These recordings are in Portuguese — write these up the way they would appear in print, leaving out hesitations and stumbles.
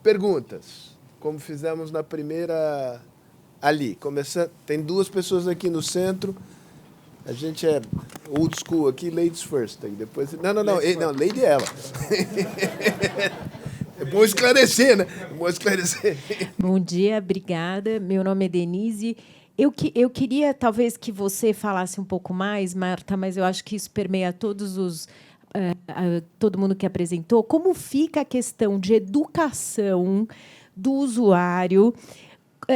Perguntas, como fizemos na primeira ali. Começando, tem duas pessoas aqui no centro. A gente é old school aqui, ladies first. Depois, não, lady é ela. É bom esclarecer, né? É bom esclarecer. Bom dia, obrigada. Meu nome é Denise. Eu queria, talvez, que você falasse um pouco mais, Marta, mas eu acho que isso permeia todos os... todo mundo que apresentou. Como fica a questão de educação do usuário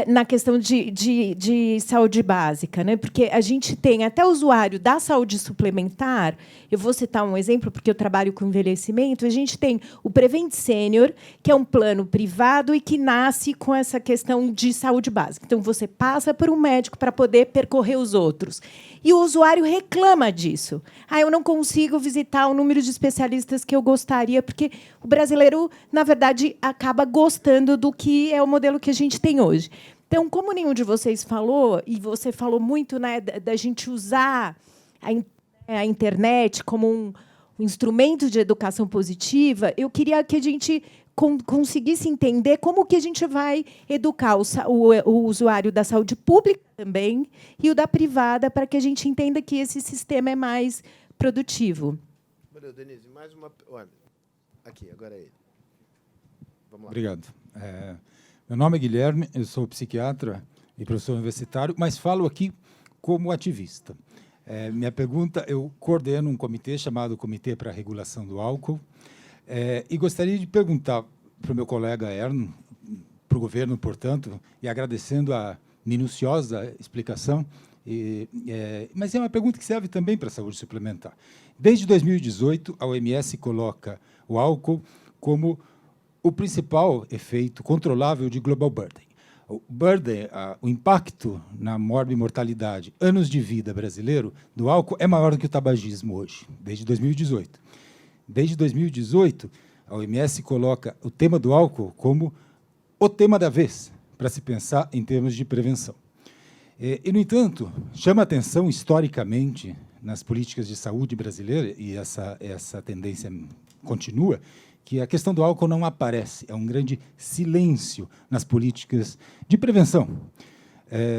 na questão de saúde básica, né? Porque a gente tem até o usuário da saúde suplementar. Eu vou citar um exemplo, porque eu trabalho com envelhecimento. A gente tem o Prevent Senior, que é um plano privado e que nasce com essa questão de saúde básica. Então, você passa por um médico para poder percorrer os outros. E o usuário reclama disso. Eu não consigo visitar o número de especialistas que eu gostaria, porque o brasileiro, na verdade, acaba gostando do que é o modelo que a gente tem hoje. Então, como nenhum de vocês falou, e você falou muito, né, da gente usar a internet como um instrumento de educação positiva, eu queria que a gente conseguisse entender como que a gente vai educar o usuário da saúde pública também e o da privada, para que a gente entenda que esse sistema é mais produtivo. Valeu, Denise. Mais uma... Olha, aqui, agora é ele. Vamos lá. Obrigado. Meu nome é Guilherme, eu sou psiquiatra e professor universitário, mas falo aqui como ativista. Minha pergunta, eu coordeno um comitê chamado Comitê para a Regulação do Álcool, e gostaria de perguntar para o meu colega Erno, para o governo, portanto, e agradecendo a minuciosa explicação, mas é uma pergunta que serve também para a saúde suplementar. Desde 2018, a OMS coloca o álcool como o principal efeito controlável de global burden. O burden, o impacto na morbimortalidade, anos de vida brasileiro, do álcool é maior do que o tabagismo hoje, desde 2018. Desde 2018, a OMS coloca o tema do álcool como o tema da vez, para se pensar em termos de prevenção. E, no entanto, chama atenção historicamente nas políticas de saúde brasileira, e essa tendência continua, que a questão do álcool não aparece, é um grande silêncio nas políticas de prevenção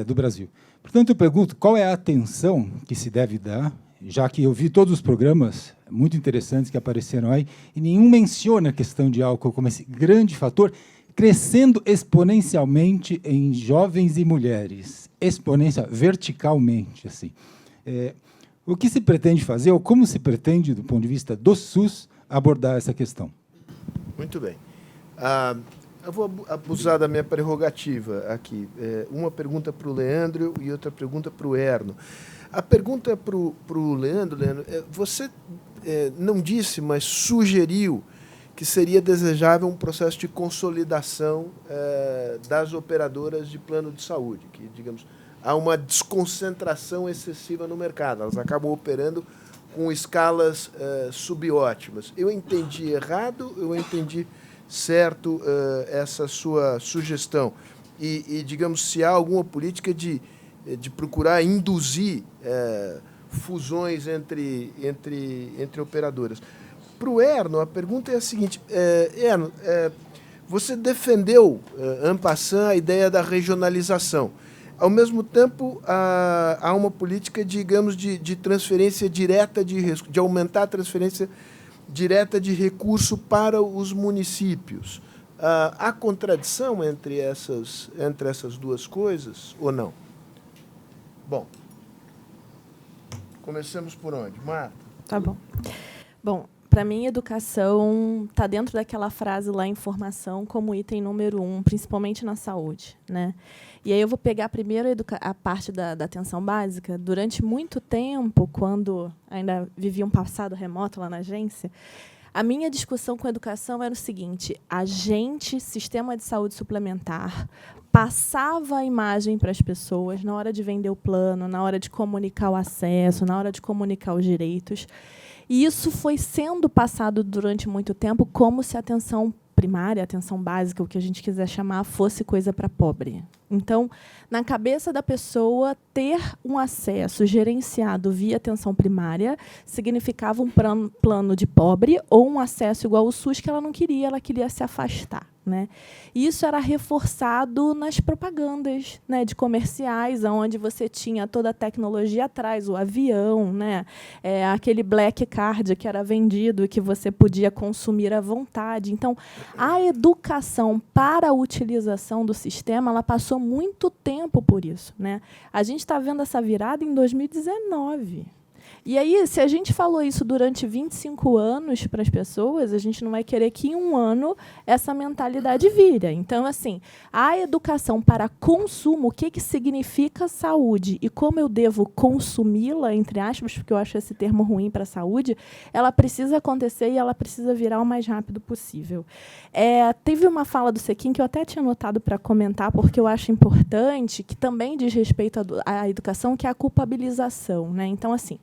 do Brasil. Portanto, eu pergunto, qual é a atenção que se deve dar, já que eu vi todos os programas muito interessantes que apareceram aí, e nenhum menciona a questão de álcool como esse grande fator, crescendo exponencialmente em jovens e mulheres, verticalmente. Assim. O que se pretende fazer, ou como se pretende, do ponto de vista do SUS, abordar essa questão? Muito bem. Eu vou abusar da minha prerrogativa aqui. Uma pergunta para o Leandro e outra pergunta para o Erno. A pergunta para o Leandro, você não disse, mas sugeriu que seria desejável um processo de consolidação das operadoras de plano de saúde, que, digamos, há uma desconcentração excessiva no mercado. Elas acabam operando com escalas subótimas. Eu entendi errado, eu entendi certo essa sua sugestão. E, digamos, se há alguma política de procurar induzir fusões entre operadoras. Para o Erno, a pergunta é a seguinte. Erno, você defendeu, en passant, a ideia da regionalização. Ao mesmo tempo, há uma política, digamos, de transferência direta de aumentar a transferência direta de recurso para os municípios. Há contradição entre essas duas coisas ou não? Bom, começamos por onde? Marta? Tá bom. Bom, para mim, educação está dentro daquela frase lá, informação, como item número 1, principalmente na saúde, né? E aí eu vou pegar primeiro a parte da atenção básica. Durante muito tempo, quando ainda vivia um passado remoto lá na agência, a minha discussão com a educação era o seguinte: a gente, sistema de saúde suplementar, passava a imagem para as pessoas na hora de vender o plano, na hora de comunicar o acesso, na hora de comunicar os direitos. E isso foi sendo passado durante muito tempo como se a atenção primária, a atenção básica, o que a gente quiser chamar, fosse coisa para pobre. Então, na cabeça da pessoa, ter um acesso gerenciado via atenção primária significava um plano de pobre ou um acesso igual ao SUS que ela não queria, ela queria se afastar. né? E isso era reforçado nas propagandas, né, de comerciais, onde você tinha toda a tecnologia atrás, o avião, né, aquele black card que era vendido e que você podia consumir à vontade. Então, a educação para a utilização do sistema, ela passou muito tempo por isso, né? A gente está vendo essa virada em 2019. E aí, se a gente falou isso durante 25 anos para as pessoas, a gente não vai querer que em um ano essa mentalidade vire. Então, assim, a educação para consumo, o que significa saúde e como eu devo consumi-la, entre aspas, porque eu acho esse termo ruim para a saúde, ela precisa acontecer e ela precisa virar o mais rápido possível. Teve uma fala do Sequim que eu até tinha anotado para comentar, porque eu acho importante, que também diz respeito à educação, que é a culpabilização, né? Então, assim,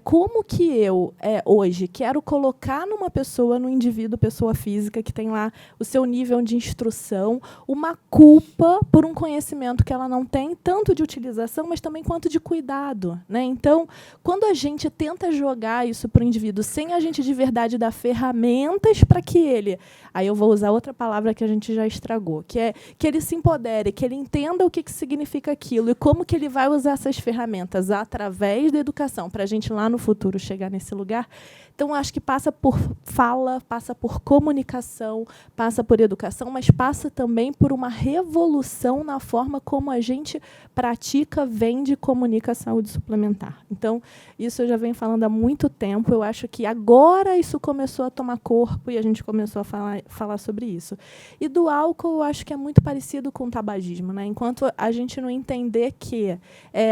como que eu, hoje, quero colocar numa pessoa, no indivíduo, pessoa física, que tem lá o seu nível de instrução, uma culpa por um conhecimento que ela não tem, tanto de utilização, mas também quanto de cuidado, né? Então, quando a gente tenta jogar isso para o indivíduo, sem a gente de verdade dar ferramentas para que ele... Aí eu vou usar outra palavra que a gente já estragou, que é que ele se empodere, que ele entenda o que significa aquilo e como que ele vai usar essas ferramentas através da educação para a gente lá no futuro chegar nesse lugar. Então, acho que passa por fala, passa por comunicação, passa por educação, mas passa também por uma revolução na forma como a gente pratica, vende e comunica a saúde suplementar. Então, isso eu já venho falando há muito tempo. Eu acho que agora isso começou a tomar corpo e a gente começou a falar sobre isso. E do álcool, eu acho que é muito parecido com o tabagismo, né? Enquanto a gente não entender que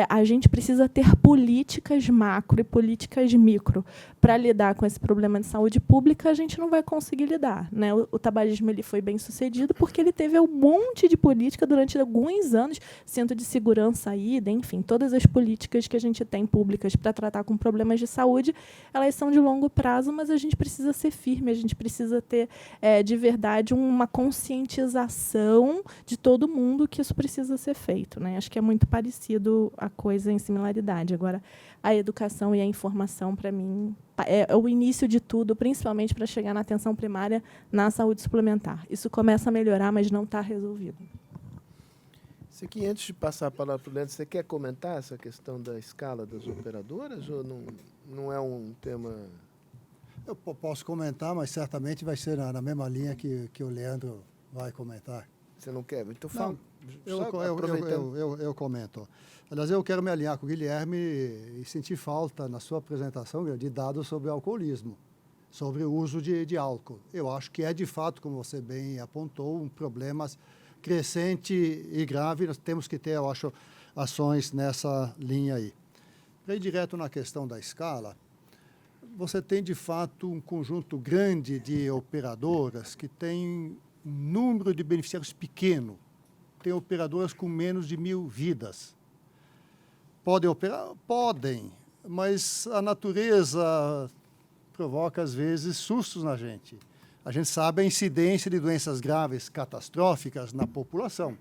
a gente precisa ter políticas macro e políticas micro para lidar com esse problema de saúde pública, a gente não vai conseguir lidar, né? O tabagismo ele foi bem sucedido porque ele teve um monte de política durante alguns anos, centro de segurança, ida, enfim, todas as políticas que a gente tem públicas para tratar com problemas de saúde, elas são de longo prazo, mas a gente precisa ser firme, a gente precisa ter, de verdade, uma conscientização de todo mundo que isso precisa ser feito, né? Acho que é muito parecido a coisa em similaridade. Agora, a educação e a informação, para mim, é o início de tudo, principalmente para chegar na atenção primária na saúde suplementar. Isso começa a melhorar, mas não está resolvido. Sequim, antes de passar a palavra para o Leandro, você quer comentar essa questão da escala das operadoras ou não é um tema... Eu posso comentar, mas certamente vai ser na mesma linha que o Leandro vai comentar. Você não quer? Então fala. Eu comento. Aliás, eu quero me alinhar com o Guilherme e sentir falta na sua apresentação de dados sobre alcoolismo, sobre o uso de álcool. Eu acho que é, de fato, como você bem apontou, um problema crescente e grave. Nós temos que ter, eu acho, ações nessa linha aí. Para ir direto na questão da escala, você tem, de fato, um conjunto grande de operadoras que tem um número de beneficiários pequeno. Tem operadoras com menos de 1.000 vidas. Podem operar? Podem, mas a natureza provoca, às vezes, sustos na gente. A gente sabe a incidência de doenças graves, catastróficas na população.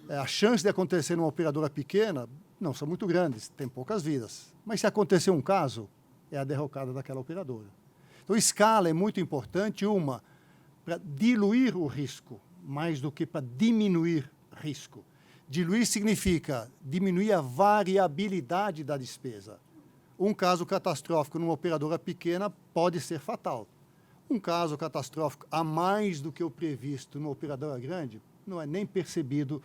A chance de acontecer numa operadora pequena não são muito grandes, tem poucas vidas. Mas se acontecer um caso, é a derrocada daquela operadora. Então, escala é muito importante, para diluir o risco, mais do que para diminuir risco. Diluir significa diminuir a variabilidade da despesa. Um caso catastrófico numa operadora pequena pode ser fatal. Um caso catastrófico a mais do que o previsto numa operadora grande não é nem percebido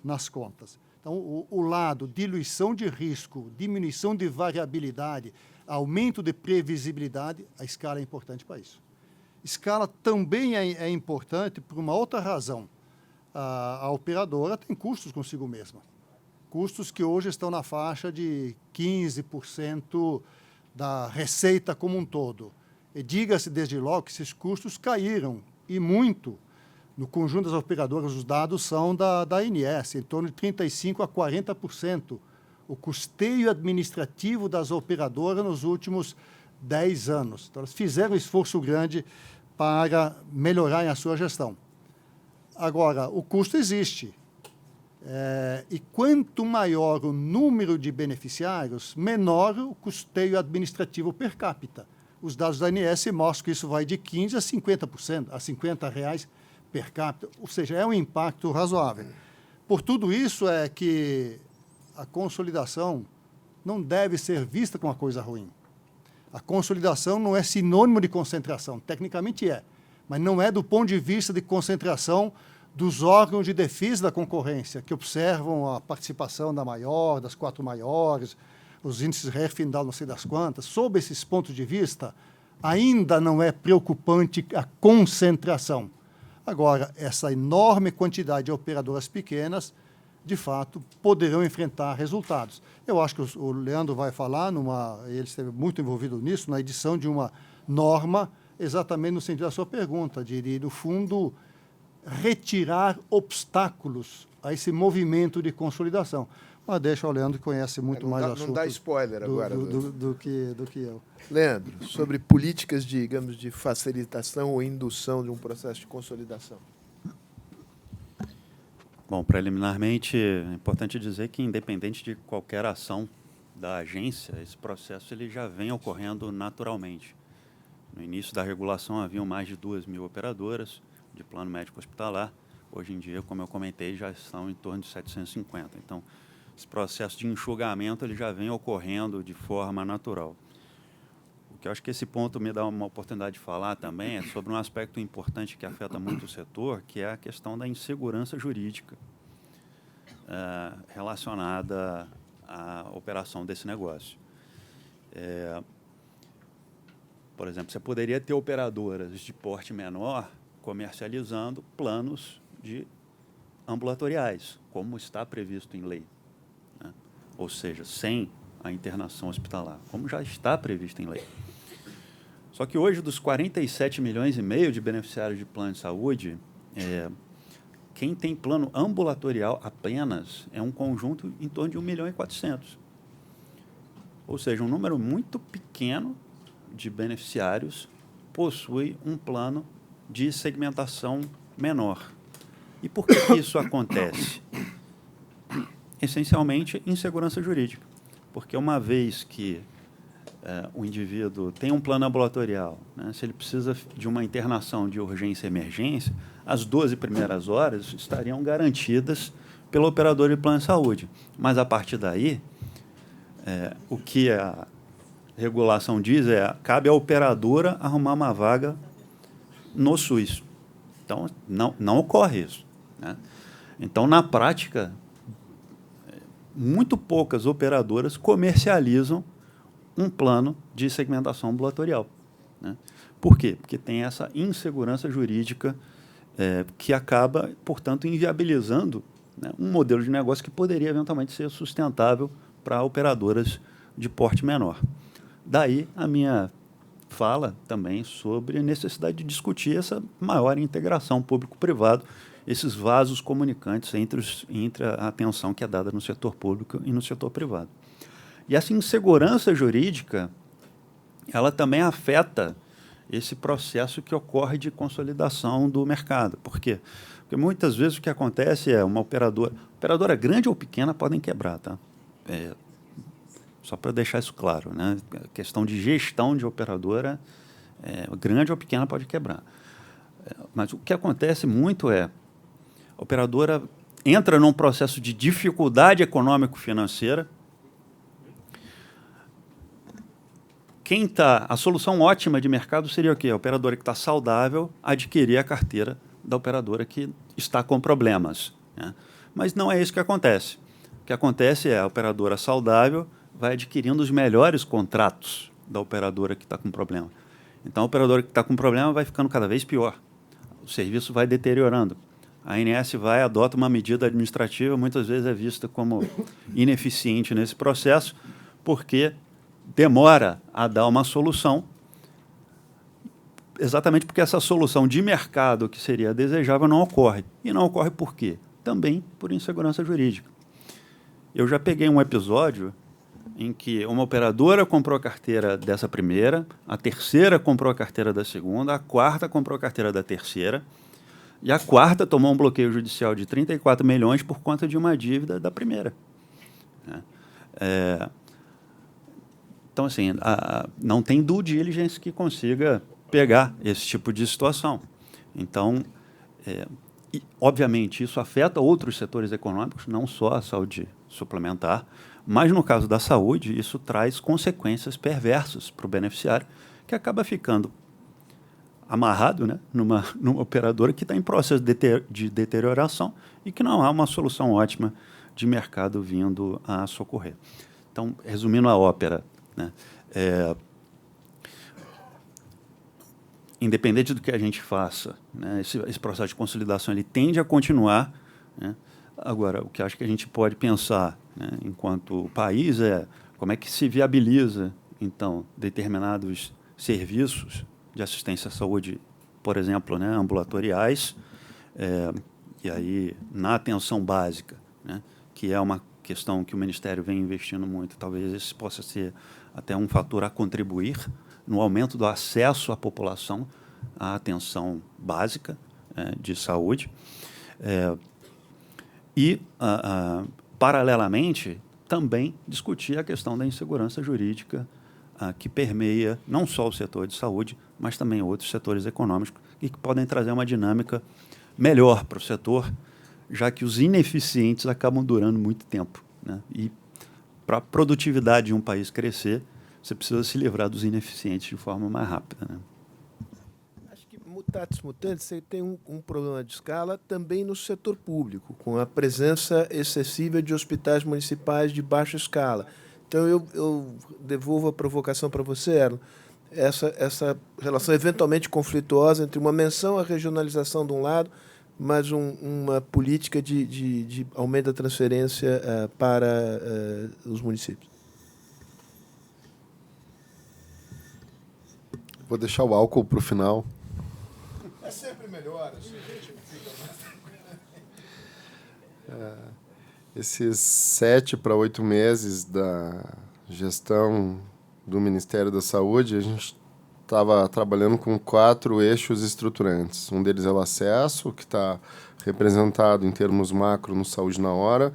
nas contas. Então, o lado diluição de risco, diminuição de variabilidade, aumento de previsibilidade, a escala é importante para isso. Escala também é importante por uma outra razão. A operadora tem custos consigo mesma. Custos que hoje estão na faixa de 15% da receita como um todo. E diga-se desde logo que esses custos caíram, e muito, no conjunto das operadoras. Os dados são da ANS, em torno de 35% a 40%. O custeio administrativo das operadoras nos últimos 10 anos. Então, elas fizeram um esforço grande para melhorar a sua gestão. Agora, o custo existe. E quanto maior o número de beneficiários, menor o custeio administrativo per capita. Os dados da ANS mostram que isso vai de 15% a 50%, a R$ 50 per capita, ou seja, é um impacto razoável. Por tudo isso é que a consolidação não deve ser vista como uma coisa ruim. A consolidação não é sinônimo de concentração, tecnicamente é, mas não é do ponto de vista de concentração dos órgãos de defesa da concorrência, que observam a participação da maior, das 4 maiores, os índices REFINDAL, não sei das quantas. Sob esses pontos de vista, ainda não é preocupante a concentração. Agora, essa enorme quantidade de operadoras pequenas, de fato, poderão enfrentar resultados. Eu acho que o Leandro vai falar, ele esteve muito envolvido nisso, na edição de uma norma, exatamente no sentido da sua pergunta, de no fundo, retirar obstáculos a esse movimento de consolidação. Mas deixa o Leandro, que conhece muito mais assunto. Não dá spoiler agora. Do que eu. Leandro, sobre políticas, digamos, de facilitação ou indução de um processo de consolidação. Bom, preliminarmente, é importante dizer que, independente de qualquer ação da agência, esse processo ele já vem ocorrendo naturalmente. No início da regulação, haviam mais de 2.000 operadoras de plano médico hospitalar. Hoje em dia, como eu comentei, já estão em torno de 750. Então, esse processo de enxugamento ele já vem ocorrendo de forma natural. O que eu acho que esse ponto me dá uma oportunidade de falar também é sobre um aspecto importante que afeta muito o setor, que é a questão da insegurança jurídica relacionada à operação desse negócio. Por exemplo, você poderia ter operadoras de porte menor comercializando planos ambulatoriais, como está previsto em lei, né? Ou seja, sem a internação hospitalar, como já está previsto em lei. Só que hoje, dos 47,5 milhões de beneficiários de plano de saúde, quem tem plano ambulatorial apenas é um conjunto em torno de 1.400.000. Ou seja, um número muito pequeno de beneficiários possui um plano de segmentação menor. E por que isso acontece? Essencialmente, insegurança jurídica. Porque uma vez que o indivíduo tem um plano ambulatorial, né, se ele precisa de uma internação de urgência e emergência, as 12 primeiras horas estariam garantidas pelo operador de plano de saúde. Mas, a partir daí, o que a regulação diz cabe à operadora arrumar uma vaga no SUS. Então, não ocorre isso, né? Então, na prática, muito poucas operadoras comercializam um plano de segmentação ambulatorial, né? Por quê? Porque tem essa insegurança jurídica que acaba, portanto, inviabilizando, né, um modelo de negócio que poderia, eventualmente, ser sustentável para operadoras de porte menor. Daí a minha fala também sobre a necessidade de discutir essa maior integração público-privado, esses vasos comunicantes entre a atenção que é dada no setor público e no setor privado. E essa insegurança jurídica, ela também afeta esse processo que ocorre de consolidação do mercado. Por quê? Porque muitas vezes o que acontece é uma operadora grande ou pequena podem quebrar, tá? Só para deixar isso claro, né? A questão de gestão de operadora, grande ou pequena pode quebrar. Mas o que acontece muito a operadora entra num processo de dificuldade econômico-financeira. A solução ótima de mercado seria o quê? A operadora que está saudável adquirir a carteira da operadora que está com problemas, né? Mas não é isso que acontece. O que acontece é a operadora saudável vai adquirindo os melhores contratos da operadora que está com problema. Então, a operadora que está com problema vai ficando cada vez pior. O serviço vai deteriorando. A ANS adota uma medida administrativa, muitas vezes é vista como ineficiente nesse processo, porque demora a dar uma solução, exatamente porque essa solução de mercado que seria desejável não ocorre. E não ocorre por quê? Também por insegurança jurídica. Eu já peguei um episódio em que uma operadora comprou a carteira dessa primeira, a terceira comprou a carteira da segunda, a quarta comprou a carteira da terceira, e a quarta tomou um bloqueio judicial de 34 milhões por conta de uma dívida da primeira. Então, assim, não tem due diligence que consiga pegar esse tipo de situação. Então, E, obviamente, isso afeta outros setores econômicos, não só a saúde suplementar, mas, no caso da saúde, isso traz consequências perversas para o beneficiário, que acaba ficando amarrado, né, numa operadora que está em processo de deterioração e que não há uma solução ótima de mercado vindo a socorrer. Então, resumindo a ópera, né, independente do que a gente faça, né, esse processo de consolidação ele tende a continuar, né. Agora, o que acho que a gente pode pensar, né, enquanto país é como é que se viabiliza, então, determinados serviços de assistência à saúde, por exemplo, né, ambulatoriais, e aí na atenção básica, né, que é uma questão que o Ministério vem investindo muito, talvez esse possa ser até um fator a contribuir no aumento do acesso à população à atenção básica de saúde. E, paralelamente, também discutir a questão da insegurança jurídica que permeia não só o setor de saúde, mas também outros setores econômicos e que podem trazer uma dinâmica melhor para o setor, já que os ineficientes acabam durando muito tempo, né? E para a produtividade de um país crescer, você precisa se livrar dos ineficientes de forma mais rápida, né? Acho que, mutatis mutandis, você tem um problema de escala também no setor público, com a presença excessiva de hospitais municipais de baixa escala. Então, eu devolvo a provocação para você, Erno. Essa relação eventualmente conflituosa entre uma menção à regionalização de um lado, mas uma política de aumento da transferência para os municípios. Vou deixar o álcool para o final. É sempre melhor, assim, a gente fica mais... Esses 7 para 8 meses da gestão do Ministério da Saúde, a gente estava trabalhando com 4 eixos estruturantes. Um deles é o acesso, que está representado em termos macro no Saúde na Hora.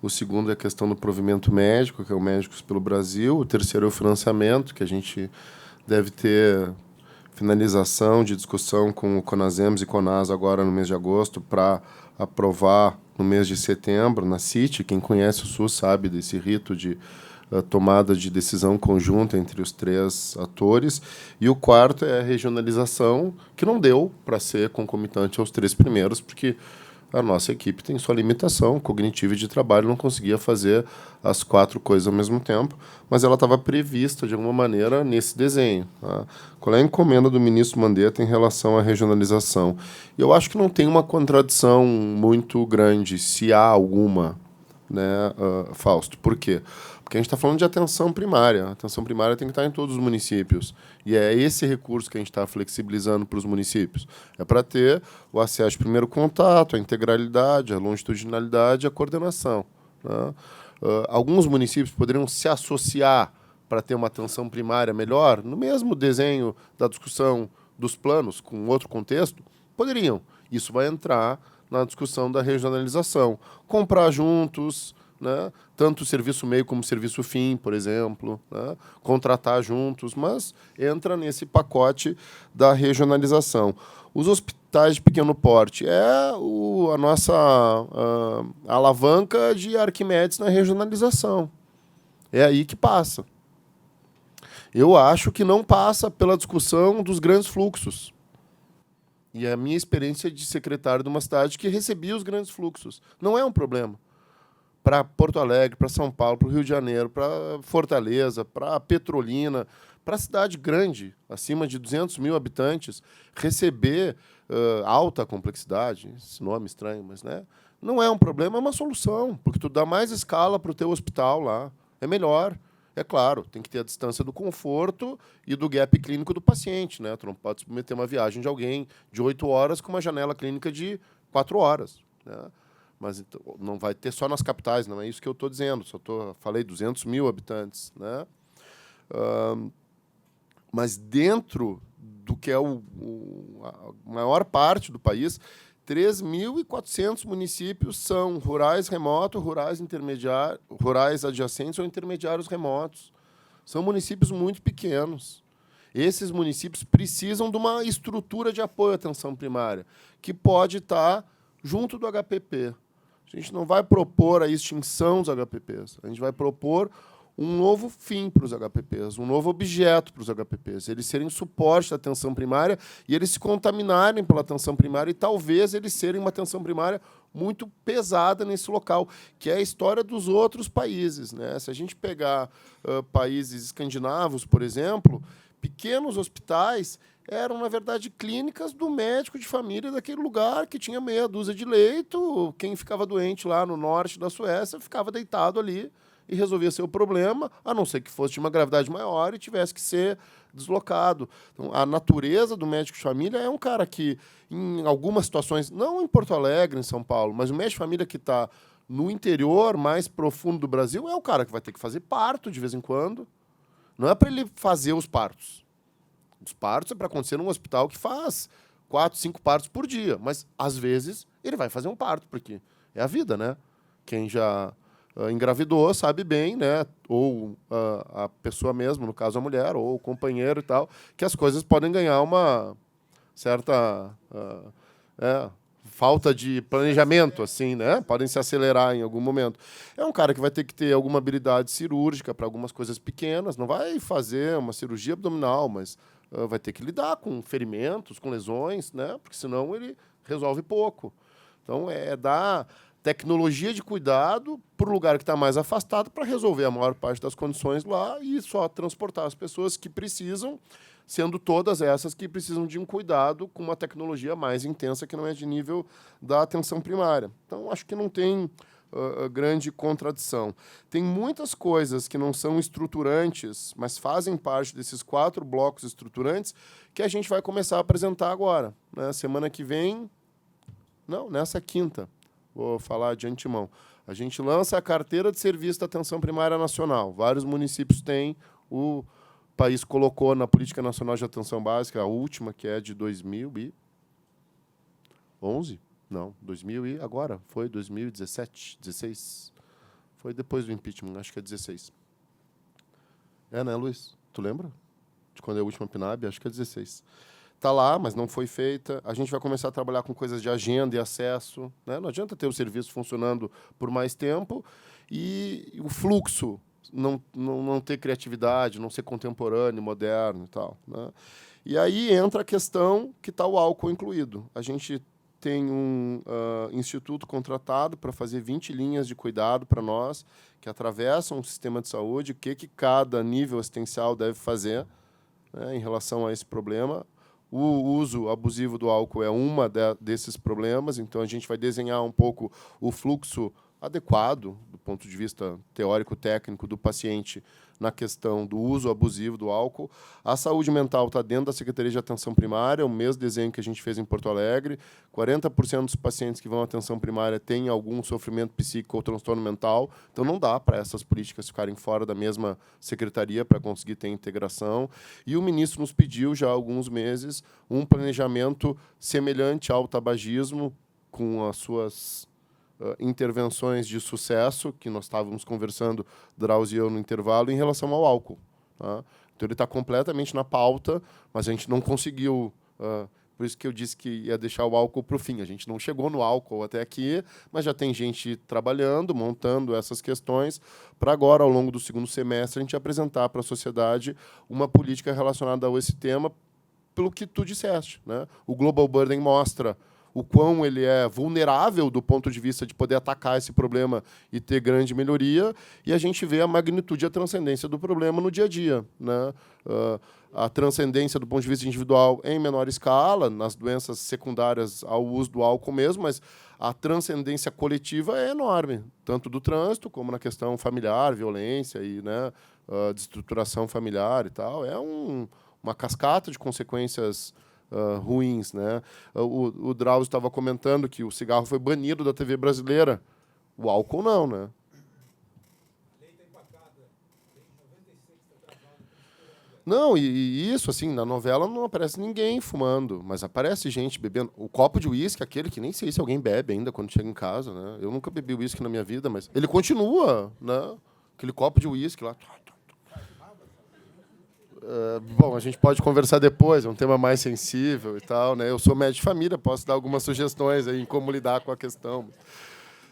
O segundo é a questão do provimento médico, que é o Médicos pelo Brasil. O terceiro é o financiamento, que a gente deve ter finalização de discussão com o CONASEMS e CONAS agora no mês de agosto para aprovar no mês de setembro na CIT. Quem conhece o SUS sabe desse rito de tomada de decisão conjunta entre os 3 atores. E o quarto é a regionalização, que não deu para ser concomitante aos 3 primeiros, porque a nossa equipe tem sua limitação cognitiva e de trabalho, não conseguia fazer as 4 coisas ao mesmo tempo, mas ela estava prevista, de alguma maneira, nesse desenho. Tá? Qual é a encomenda do ministro Mandetta em relação à regionalização? Eu acho que não tem uma contradição muito grande, se há alguma, né, Fausto. Por quê? Porque a gente está falando de atenção primária. A atenção primária tem que estar em todos os municípios. E é esse recurso que a gente está flexibilizando para os municípios. É para ter o acesso de primeiro contato, a integralidade, a longitudinalidade e a coordenação. Né? Alguns municípios poderiam se associar para ter uma atenção primária melhor, no mesmo desenho da discussão dos planos, com outro contexto, poderiam. Isso vai entrar na discussão da regionalização. Comprar juntos, né? Tanto o serviço meio como o serviço fim, por exemplo, né? Contratar juntos, mas entra nesse pacote da regionalização. Os hospitais de pequeno porte é a nossa alavanca de Arquimedes na regionalização. É aí que passa. Eu acho que não passa pela discussão dos grandes fluxos. E a minha experiência de secretário de uma cidade que recebia os grandes fluxos. Não é um problema. Para Porto Alegre, para São Paulo, para o Rio de Janeiro, para Fortaleza, para Petrolina, para cidade grande, acima de 200 mil habitantes, receber alta complexidade, esse nome estranho, mas né, não é um problema, é uma solução, porque tu dá mais escala para o teu hospital lá, é melhor. É claro, tem que ter a distância do conforto e do gap clínico do paciente, né? Tu não pode submeter uma viagem de alguém de 8 horas com uma janela clínica de 4 horas, né? Mas então, não vai ter só nas capitais, não é isso que eu estou dizendo. Falei 200 mil habitantes, né? Mas dentro do que é a maior parte do país, 3.400 municípios são rurais remotos, rurais intermediários, rurais adjacentes ou intermediários remotos. São municípios muito pequenos. Esses municípios precisam de uma estrutura de apoio à atenção primária, que pode estar junto do HPP. A gente não vai propor a extinção dos HPPs, a gente vai propor um novo fim para os HPPs, um novo objeto para os HPPs, eles serem suporte da atenção primária e eles se contaminarem pela atenção primária e talvez eles serem uma atenção primária muito pesada nesse local, que é a história dos outros países, né? Se a gente pegar países escandinavos, por exemplo, pequenos hospitais eram, na verdade, clínicas do médico de família daquele lugar, que tinha meia dúzia de leito, quem ficava doente lá no norte da Suécia ficava deitado ali e resolvia seu problema, a não ser que fosse de uma gravidade maior e tivesse que ser deslocado. Então, a natureza do médico de família é um cara que, em algumas situações, não em Porto Alegre, em São Paulo, mas o médico de família que está no interior mais profundo do Brasil é o cara que vai ter que fazer parto de vez em quando. Não é para ele fazer os partos. Os partos é para acontecer num hospital que faz 4, 5 partos por dia, mas, às vezes, ele vai fazer um parto, porque é a vida, né? Quem já engravidou sabe bem, né? Ou a pessoa mesmo, no caso a mulher, ou o companheiro e tal, que as coisas podem ganhar uma certa falta de planejamento, assim, né? Podem se acelerar em algum momento. É um cara que vai ter que ter alguma habilidade cirúrgica para algumas coisas pequenas, não vai fazer uma cirurgia abdominal, mas vai ter que lidar com ferimentos, com lesões, né? Porque senão ele resolve pouco. Então, é dar tecnologia de cuidado para o lugar que está mais afastado para resolver a maior parte das condições lá e só transportar as pessoas que precisam, sendo todas essas que precisam de um cuidado com uma tecnologia mais intensa que não é de nível da atenção primária. Então, acho que não tem grande contradição. Tem muitas coisas que não são estruturantes, mas fazem parte desses 4 blocos estruturantes que a gente vai começar a apresentar agora, né? Semana que vem, não, nessa quinta, vou falar de antemão. A gente lança a carteira de serviço da atenção primária nacional. Vários municípios têm. O país colocou na Política Nacional de Atenção Básica, a última, que é de 2011? Não, 2000 e agora, foi 2017, 16. Foi depois do impeachment, acho que é 16. É, né, Luiz? Tu lembra? De quando é a última PNAB? Acho que é 16. Está lá, mas não foi feita. A gente vai começar a trabalhar com coisas de agenda e acesso, né? Não adianta ter o serviço funcionando por mais tempo e o fluxo não ter criatividade, não ser contemporâneo, moderno e tal, né? E aí entra a questão que está o álcool incluído. A gente tem um instituto contratado para fazer 20 linhas de cuidado para nós, que atravessam o sistema de saúde, o que cada nível assistencial deve fazer, né, em relação a esse problema. O uso abusivo do álcool é uma desses problemas, então a gente vai desenhar um pouco o fluxo adequado, do ponto de vista teórico-técnico, do paciente na questão do uso abusivo do álcool. A saúde mental está dentro da Secretaria de Atenção Primária, o mesmo desenho que a gente fez em Porto Alegre. 40% dos pacientes que vão à atenção primária têm algum sofrimento psíquico ou transtorno mental, então não dá para essas políticas ficarem fora da mesma secretaria para conseguir ter integração. E o ministro nos pediu, já há alguns meses, um planejamento semelhante ao tabagismo, com as suas intervenções de sucesso, que nós estávamos conversando, Drauzio e eu, no intervalo, em relação ao álcool. Tá? Então, ele está completamente na pauta, mas a gente não conseguiu... por isso que eu disse que ia deixar o álcool para o fim. A gente não chegou no álcool até aqui, mas já tem gente trabalhando, montando essas questões, para agora, ao longo do segundo semestre, a gente apresentar para a sociedade uma política relacionada a esse tema, pelo que tu disseste, né? O Global Burden mostra o quão ele é vulnerável do ponto de vista de poder atacar esse problema e ter grande melhoria, e a gente vê a magnitude e a transcendência do problema no dia a dia, né? A transcendência do ponto de vista individual em menor escala, nas doenças secundárias ao uso do álcool mesmo, mas a transcendência coletiva é enorme, tanto do trânsito como na questão familiar, violência e, né, desestruturação familiar e tal. É uma cascata de consequências ruins, né? O Drauzio estava comentando que o cigarro foi banido da TV brasileira. O álcool não, né? Não, e isso, assim, na novela não aparece ninguém fumando, mas aparece gente bebendo. O copo de uísque, aquele que nem sei se alguém bebe ainda quando chega em casa, né? Eu nunca bebi uísque na minha vida, mas ele continua, né? Aquele copo de uísque lá. Bom, a gente pode conversar depois, é um tema mais sensível e tal, né? Eu sou médico de família, posso dar algumas sugestões aí em como lidar com a questão.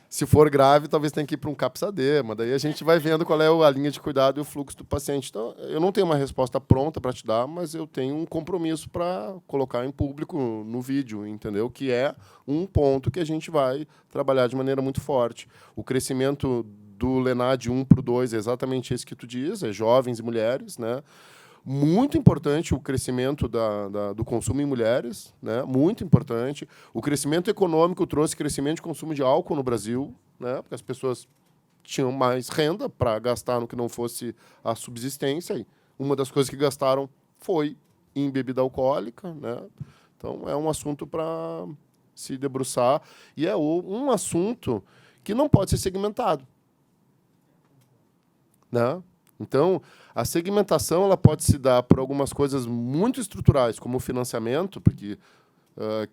Se for grave, talvez tenha que ir para um CAPS-AD, daí a gente vai vendo qual é a linha de cuidado e o fluxo do paciente. Então, eu não tenho uma resposta pronta para te dar, mas eu tenho um compromisso para colocar em público no vídeo, entendeu? Que é um ponto que a gente vai trabalhar de maneira muito forte. O crescimento do LENAD 1 para o 2 é exatamente esse que tu diz, é jovens e mulheres, né? Muito importante o crescimento do consumo em mulheres, né? Muito importante. O crescimento econômico trouxe crescimento de consumo de álcool no Brasil, né? Porque as pessoas tinham mais renda para gastar no que não fosse a subsistência. E uma das coisas que gastaram foi em bebida alcoólica, né? Então, é um assunto para se debruçar. E é um assunto que não pode ser segmentado, né? Então, a segmentação ela pode se dar por algumas coisas muito estruturais, como o financiamento, porque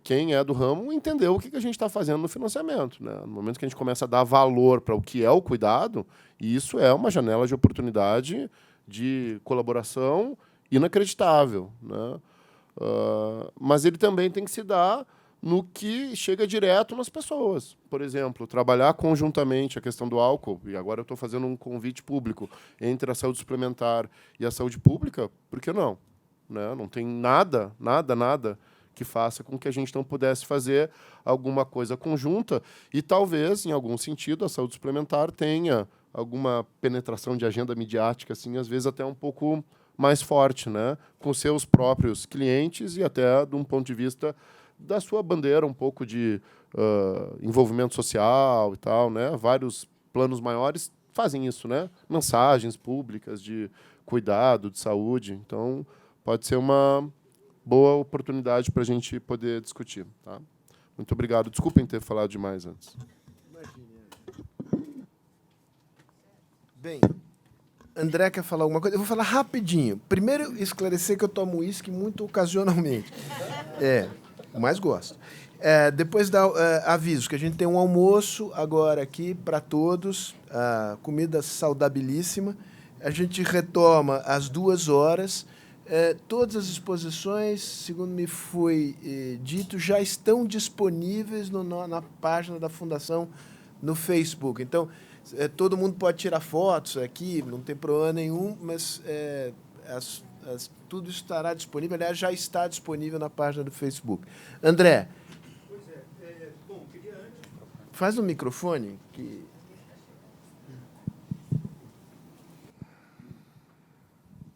quem é do ramo entendeu o que a gente está fazendo no financiamento, né? No momento que a gente começa a dar valor para o que é o cuidado, isso é uma janela de oportunidade de colaboração inacreditável, né? Mas ele também tem que se dar no que chega direto nas pessoas. Por exemplo, trabalhar conjuntamente a questão do álcool, e agora eu estou fazendo um convite público entre a saúde suplementar e a saúde pública, por que não? Né? Não tem nada que faça com que a gente não pudesse fazer alguma coisa conjunta e talvez, em algum sentido, a saúde suplementar tenha alguma penetração de agenda midiática, assim, às vezes até um pouco mais forte, né? Com seus próprios clientes e até de um ponto de vista da sua bandeira, um pouco de envolvimento social e tal, né? Vários planos maiores fazem isso, né? Mensagens públicas de cuidado, de saúde. Então, pode ser uma boa oportunidade para a gente poder discutir. Tá? Muito obrigado. Desculpem ter falado demais antes. Bem, André quer falar alguma coisa? Eu vou falar rapidinho. Primeiro, esclarecer que eu tomo uísque muito ocasionalmente. Mais gosto. Depois dar aviso que a gente tem um almoço agora aqui para todos, comida saudabilíssima. A gente retoma às 2h. Todas as exposições, segundo me foi dito, já estão disponíveis na página da Fundação no Facebook. Então, todo mundo pode tirar fotos aqui, não tem problema nenhum, mas tudo estará disponível. Aliás, já está disponível na página do Facebook. André. Pois bom, queria antes... Faz no microfone.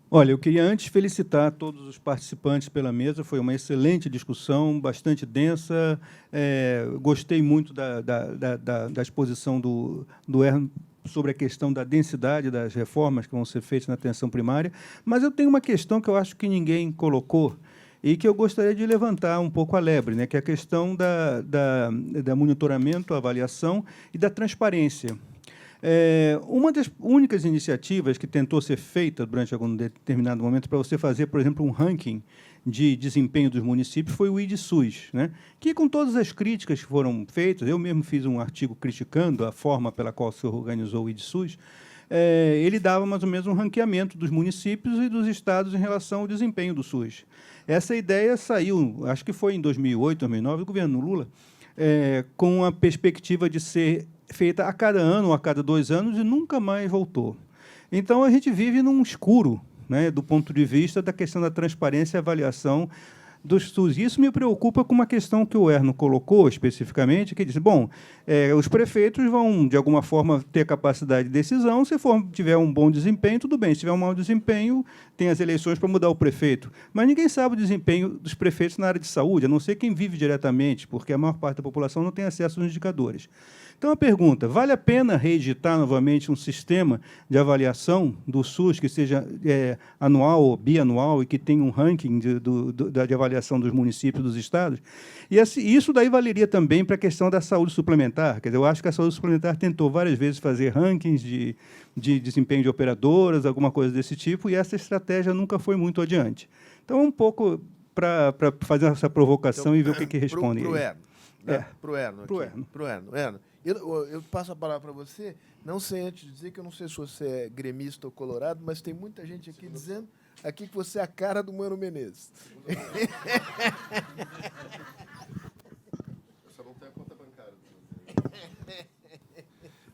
Olha, eu queria antes felicitar todos os participantes pela mesa. Foi uma excelente discussão, bastante densa. Gostei muito da exposição do Erno sobre a questão da densidade das reformas que vão ser feitas na atenção primária. Mas eu tenho uma questão que eu acho que ninguém colocou e que eu gostaria de levantar um pouco a lebre, né, que é a questão da monitoramento, avaliação e da transparência. Uma das únicas iniciativas que tentou ser feita durante algum determinado momento para você fazer, por exemplo, um ranking de desempenho dos municípios foi o IDSUS, né? Que, com todas as críticas que foram feitas, eu mesmo fiz um artigo criticando a forma pela qual se organizou o IDSUS, ele dava mais ou menos um ranqueamento dos municípios e dos estados em relação ao desempenho do SUS. Essa ideia saiu, acho que foi em 2008, 2009, do governo Lula, com a perspectiva de ser feita a cada ano ou a cada 2 anos e nunca mais voltou. Então, a gente vive num escuro, né, do ponto de vista da questão da transparência e avaliação dos SUS. Isso me preocupa com uma questão que o Erno colocou especificamente, que diz, bom, os prefeitos vão, de alguma forma, ter capacidade de decisão. Se tiver um bom desempenho, tudo bem. Se tiver um mau desempenho, tem as eleições para mudar o prefeito. Mas ninguém sabe o desempenho dos prefeitos na área de saúde, a não ser quem vive diretamente, porque a maior parte da população não tem acesso aos indicadores. Então, a pergunta, vale a pena reeditar novamente um sistema de avaliação do SUS que seja anual ou bianual e que tenha um ranking de avaliação dos municípios e dos estados? E isso daí valeria também para a questão da saúde suplementar. Quer dizer, eu acho que a saúde suplementar tentou várias vezes fazer rankings de desempenho de operadoras, alguma coisa desse tipo, e essa estratégia nunca foi muito adiante. Então, um pouco para fazer essa provocação e ver o que respondem. Para o Erno. Para o Erno. Eu passo a palavra para você, não sei antes de dizer que eu não sei se você é gremista ou colorado, mas tem muita gente aqui dizendo aqui que você é a cara do Mano Menezes. Só não tem a conta bancária.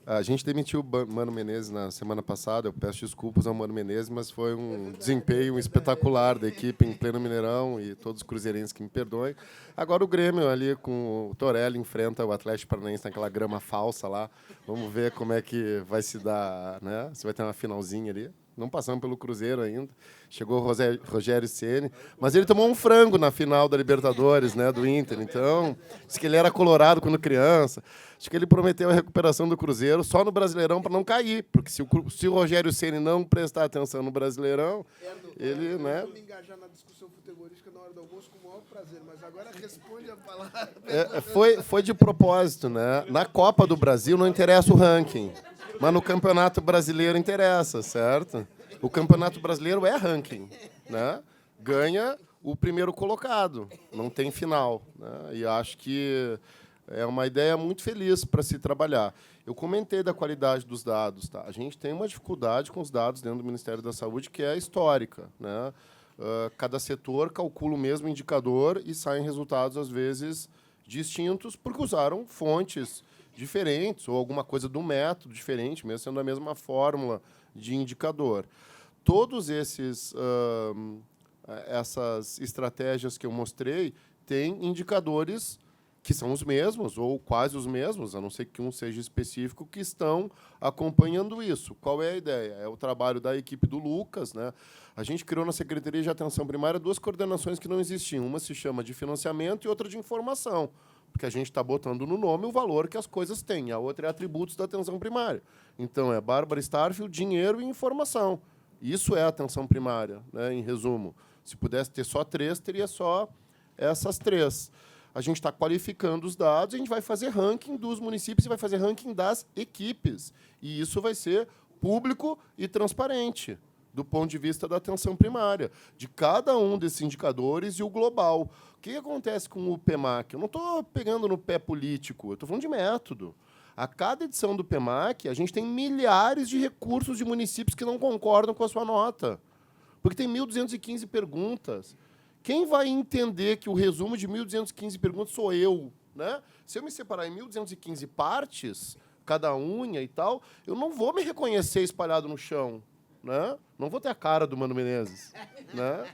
A gente demitiu o Mano Menezes na semana passada. Eu peço desculpas ao Mano Menezes, mas foi um desempenho espetacular da equipe em pleno Mineirão e todos os cruzeirenses que me perdoem. Agora o Grêmio ali com o Torelli enfrenta o Atlético Paranaense naquela grama falsa lá. Vamos ver como é que vai se dar, né? Se vai ter uma finalzinha ali. Não passamos pelo Cruzeiro ainda. Chegou o Rogério Ceni, mas ele tomou um frango na final da Libertadores, né, do Inter. Então, disse que ele era colorado quando criança. Acho que ele prometeu a recuperação do Cruzeiro só no Brasileirão para não cair, porque se o Rogério Ceni não prestar atenção no Brasileirão, ele, né? Eu vou me engajar na discussão futebolística na hora do almoço com o maior prazer, mas agora responde a palavra. Foi de propósito, né? Na Copa do Brasil não interessa o ranking, mas no Campeonato Brasileiro interessa, certo? O Campeonato Brasileiro é ranking, né? Ganha o primeiro colocado, não tem final, né? E acho que é uma ideia muito feliz para se trabalhar. Eu comentei da qualidade dos dados, tá? A gente tem uma dificuldade com os dados dentro do Ministério da Saúde que é histórica, né? Cada setor calcula o mesmo indicador e saem resultados às vezes distintos porque usaram fontes diferentes ou alguma coisa do método diferente, mesmo sendo a mesma fórmula de indicador. Todos essas estratégias que eu mostrei têm indicadores que são os mesmos, ou quase os mesmos, a não ser que um seja específico, que estão acompanhando isso. Qual é a ideia? É o trabalho da equipe do Lucas, né? A gente criou na Secretaria de Atenção Primária 2 coordenações que não existiam. Uma se chama de financiamento e outra de informação, porque a gente está botando no nome o valor que as coisas têm. A outra é atributos da atenção primária. Então, é Bárbara Starfield, dinheiro e informação. Isso é a atenção primária, né, em resumo. Se pudesse ter só 3, teria só essas 3. A gente está qualificando os dados, a gente vai fazer ranking dos municípios e vai fazer ranking das equipes. E isso vai ser público e transparente, do ponto de vista da atenção primária, de cada um desses indicadores e o global. O que acontece com o PEMAC? Eu não estou pegando no pé político, eu estou falando de método. A cada edição do PEMAC, a gente tem milhares de recursos de municípios que não concordam com a sua nota, porque tem 1.215 perguntas. Quem vai entender que o resumo de 1.215 perguntas sou eu, né? Se eu me separar em 1.215 partes, cada unha e tal, eu não vou me reconhecer espalhado no chão, né? Não vou ter a cara do Mano Menezes, né?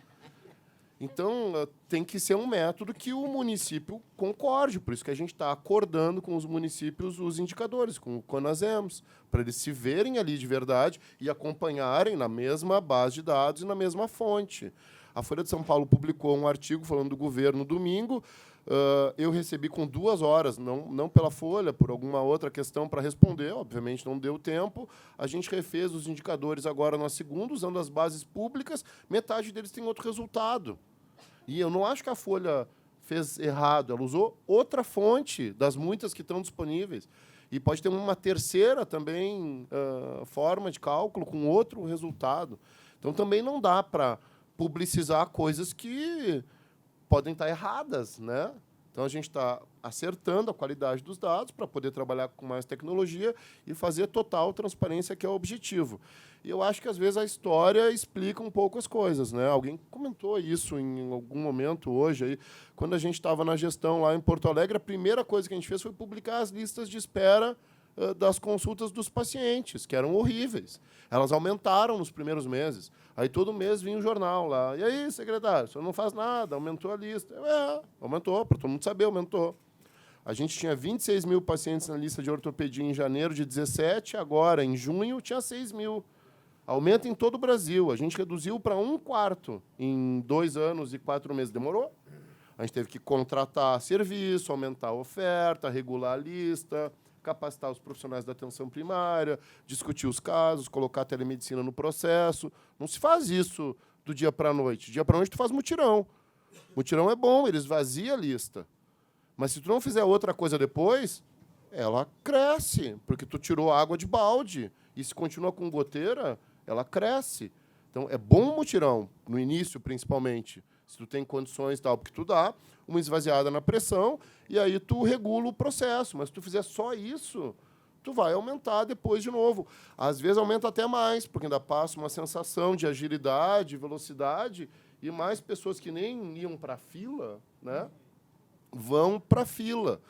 Então, tem que ser um método que o município concorde. Por isso que a gente está acordando com os municípios os indicadores, com o CONASEMS, para eles se verem ali de verdade e acompanharem na mesma base de dados e na mesma fonte. A Folha de São Paulo publicou um artigo falando do governo domingo. Eu recebi com 2 horas, não pela Folha, por alguma outra questão para responder. Obviamente, não deu tempo. A gente refez os indicadores agora na segunda, usando as bases públicas. Metade deles tem outro resultado. E eu não acho que a Folha fez errado. Ela usou outra fonte das muitas que estão disponíveis. E pode ter uma terceira também forma de cálculo com outro resultado. Então, também não dá para publicizar coisas que podem estar erradas, né? Então, a gente está acertando a qualidade dos dados para poder trabalhar com mais tecnologia e fazer total transparência, que é o objetivo. E eu acho que, às vezes, a história explica um pouco as coisas, né? Alguém comentou isso em algum momento hoje. Aí, quando a gente estava na gestão lá em Porto Alegre, a primeira coisa que a gente fez foi publicar as listas de espera das consultas dos pacientes, que eram horríveis. Elas aumentaram nos primeiros meses. Aí, todo mês, vinha um jornal lá. E aí, secretário, o senhor não faz nada, aumentou a lista. Aumentou, para todo mundo saber, aumentou. A gente tinha 26 mil pacientes na lista de ortopedia em janeiro de 17, agora, em junho, tinha 6 mil. Aumenta em todo o Brasil. A gente reduziu para 1/4 em 2 anos e 4 meses. Demorou. A gente teve que contratar serviço, aumentar a oferta, regular a lista, capacitar os profissionais da atenção primária, discutir os casos, colocar a telemedicina no processo. Não se faz isso do dia para a noite. Do dia para a noite, tu faz mutirão. Mutirão é bom, ele esvazia a lista. Mas se tu não fizer outra coisa depois, ela cresce, porque tu tirou água de balde. E se continua com goteira, ela cresce. Então, é bom mutirão, no início, principalmente, se tu tem condições e tal, porque tu dá uma esvaziada na pressão e aí tu regula o processo. Mas se tu fizer só isso, tu vai aumentar depois de novo. Às vezes aumenta até mais, porque ainda passa uma sensação de agilidade, velocidade, e mais pessoas que nem iam para a fila, né, vão para a fila.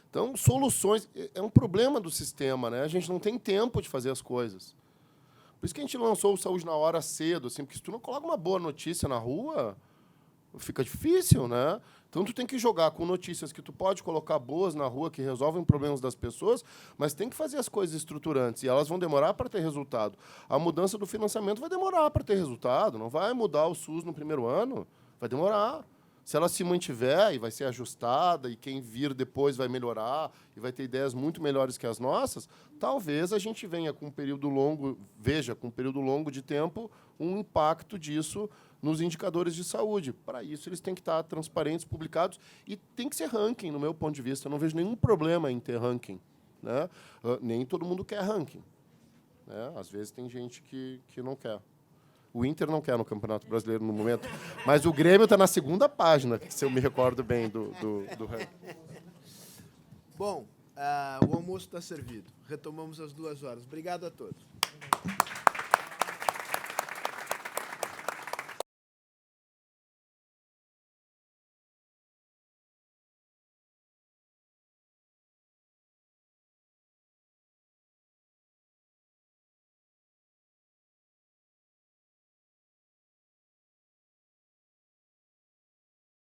Então, soluções... É um problema do sistema, né? A gente não tem tempo de fazer as coisas. Por isso que a gente lançou o Saúde na Hora cedo, assim, porque se tu não coloca uma boa notícia na rua, fica difícil, né? Então, tu tem que jogar com notícias que tu pode colocar boas na rua, que resolvem problemas das pessoas, mas tem que fazer as coisas estruturantes, e elas vão demorar para ter resultado. A mudança do financiamento vai demorar para ter resultado, não vai mudar o SUS no primeiro ano, vai demorar. Se ela se mantiver e vai ser ajustada, e quem vir depois vai melhorar, e vai ter ideias muito melhores que as nossas, talvez a gente venha com um período longo, com um período longo de tempo, um impacto disso nos indicadores de saúde. Para isso, eles têm que estar transparentes, publicados, e tem que ser ranking, no meu ponto de vista. Eu não vejo nenhum problema em ter ranking, né? Nem todo mundo quer ranking, né? Às vezes tem gente que não quer. O Inter não quer no Campeonato Brasileiro no momento, mas o Grêmio está na segunda página, se eu me recordo bem do ranking. Bom, o almoço está servido. Retomamos às 2 horas. Obrigado a todos.